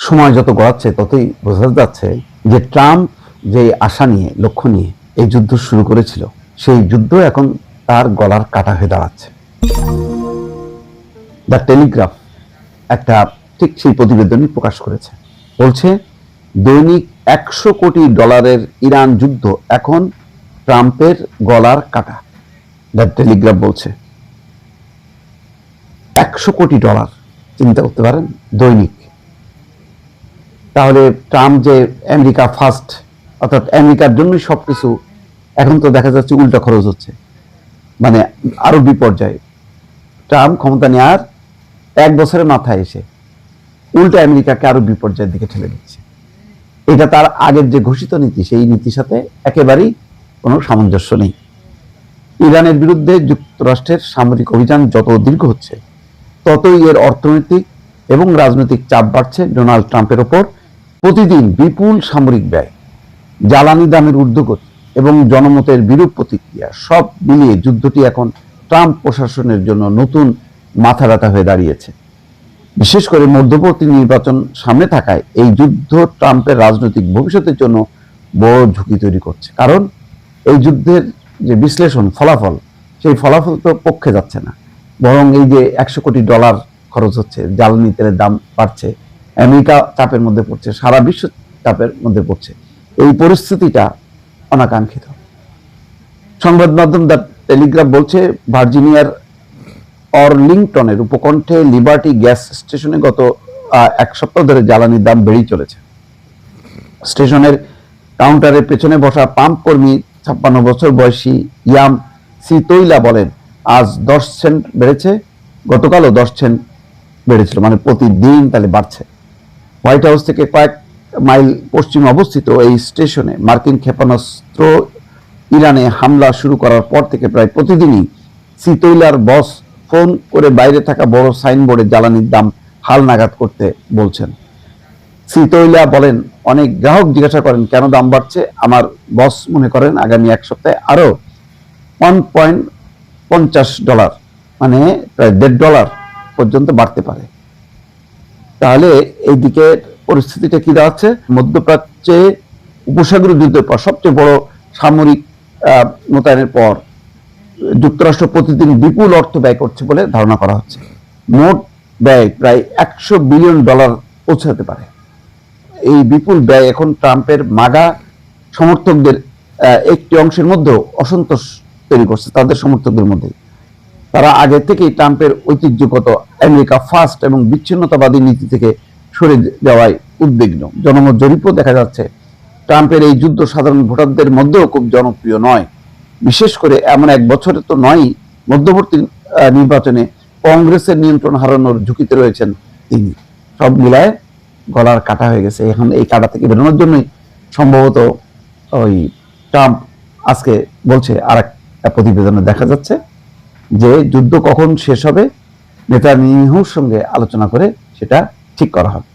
সময় যত গড়াচ্ছে ততই বোঝা যাচ্ছে যে ট্রাম্প যে আশা নিয়ে লক্ষ্য নিয়ে এই যুদ্ধ শুরু করেছিল সেই যুদ্ধ এখন তার গলার কাটা হয়ে দাঁড়াচ্ছে। দ্য টেলিগ্রাফ একটা ঠিক সেই প্রতিবেদনই প্রকাশ করেছে, বলছে দৈনিক $100 কোটি ইরান যুদ্ধ এখন ট্রাম্পের গলার কাটা। দ্য টেলিগ্রাফ বলছে $100 কোটি, চিন্তা করতে পারেন, দৈনিক। তাহলে ট্রাম্প যে আমেরিকা ফার্স্ট, অর্থাৎ আমেরিকার জন্যই সবকিছু, এখন তো দেখা যাচ্ছে উল্টা খরচ হচ্ছে, মানে আরো বিপর্যয়। ট্রাম্প ক্ষমতা নেওয়ার 1 বছরের মাথায় এসে উল্টা আমেরিকাকে আরো বিপর্যয়ের দিকে ঠেলে দিচ্ছে। এটা তার আগের যে ঘোষিত নীতি, সেই নীতির সাথে একেবারেই কোনো সামঞ্জস্য নেই। ইরানের বিরুদ্ধে যুক্তরাষ্ট্রের সামরিক অভিযান যত দীর্ঘ হচ্ছে ততই এর অর্থনৈতিক এবং রাজনৈতিক চাপ বাড়ছে ডোনাল্ড ট্রাম্পের ওপর। প্রতিদিন বিপুল সামরিক ব্যয়, জ্বালানি দামের ঊর্ধ্বগতি এবং জনমতের বিরূপ প্রতিক্রিয়া সব মিলিয়ে যুদ্ধটি এখন ট্রাম্প প্রশাসনের জন্য নতুন মাথা ব্যথা হয়ে দাঁড়িয়েছে। বিশেষ করে মধ্যবর্তী নির্বাচন সামনে থাকায় এই যুদ্ধ ট্রাম্পের রাজনৈতিক ভবিষ্যতের জন্য বড় ঝুঁকি তৈরি করছে। কারণ এই যুদ্ধের যে বিশ্লেষণ, ফলাফল, সেই ফলাফল তো পক্ষে যাচ্ছে না, বরং এই যে $100 কোটি খরচ হচ্ছে, জ্বালানি তেলের দাম বাড়ছে, আমেরিকা চাপের মধ্যে পড়ছে, সারা বিশ্ব চাপের মধ্যে পড়ছে। এই পরিস্থিতিটা অনাকাঙ্ক্ষিত। সংবাদ মাধ্যম দ্য টেলিগ্রাফ বলছে ভার্জিনিয়ার অর্লিংটনের উপকণ্ঠে লিবার্টি গ্যাস স্টেশনে গত 1 সপ্তাহ ধরে জ্বালানির দাম বেড়েই চলেছে। স্টেশনের কাউন্টারের পেছনে বসা পাম্প কর্মী 56 বছর বয়সী ইয়াম সিতৈলা বলেন, আজ 10 সেন্ট বেড়েছে, গতকালও 10 সেন্ট বেড়েছিল, মানে প্রতিদিন তাহলে বাড়ছে। হোয়াইট হাউস থেকে কয়েক মাইল পশ্চিমে অবস্থিত এই স্টেশনে মার্কিন ক্ষেপণাস্ত্র ইরানে হামলা শুরু করার পর থেকে প্রায় প্রতিদিনই সিতৈলার বস ফোন করে বাইরে থাকা বড় সাইনবোর্ডে জ্বালানির দাম হালনাগাদ করতে বলছেন। সিতৈলা বলেন, অনেক গ্রাহক জিজ্ঞাসা করেন কেন দাম বাড়ছে। আমার বস মনে করেন আগামী 1 সপ্তাহে আরো $1.50, মানে প্রায় $1.50 পর্যন্ত বাড়তে পারে। তাহলে এইদিকে পরিস্থিতিটা কি দাঁড়াচ্ছে? মধ্যপ্রাচ্যে উপসাগরীয় যুদ্ধের পর সবচেয়ে বড় সামরিক মোতায়েনের পর যুক্তরাষ্ট্র প্রতিদিন বিপুল অর্থ ব্যয় করছে বলে ধারণা করা হচ্ছে। মোট ব্যয় প্রায় $100 বিলিয়ন পৌঁছাতে পারে। এই বিপুল ব্যয় এখন ট্রাম্পের মাগা সমর্থকদের একটি অংশের মধ্যে অসন্তোষ তৈরি করছে, তাদের সমর্থকদের মধ্যে। তারা আগে থেকেই ট্রাম্পের ঐতিহ্যগত আমেরিকা ফার্স্ট এবং বিচ্ছিন্নতাবাদী নীতি থেকে সরে যাওয়ায় উদ্বিগ্ন। জনমত জরিপও দেখা যাচ্ছে ট্রাম্পের এই যুদ্ধ সাধারণ ভোটারদের মধ্যেও খুব জনপ্রিয় নয়। বিশেষ করে এমন 1 বছরে তো নয়, মধ্যবর্তী নির্বাচনে কংগ্রেসের নিয়ন্ত্রণ হারানোর ঝুঁকিতে রয়েছেন তিনি। সব মিলায় গলার কাটা হয়ে গেছে। এখন এই কাটা থেকে বেরোনোর জন্যই সম্ভবত ওই ট্রাম্প আজকে বলছে, আর একটা প্রতিবেদনে দেখা যাচ্ছে যে যুদ্ধ কখন শেষ হবে নেতানিয়াহুর সঙ্গে আলোচনা করে সেটা ঠিক করা হবে।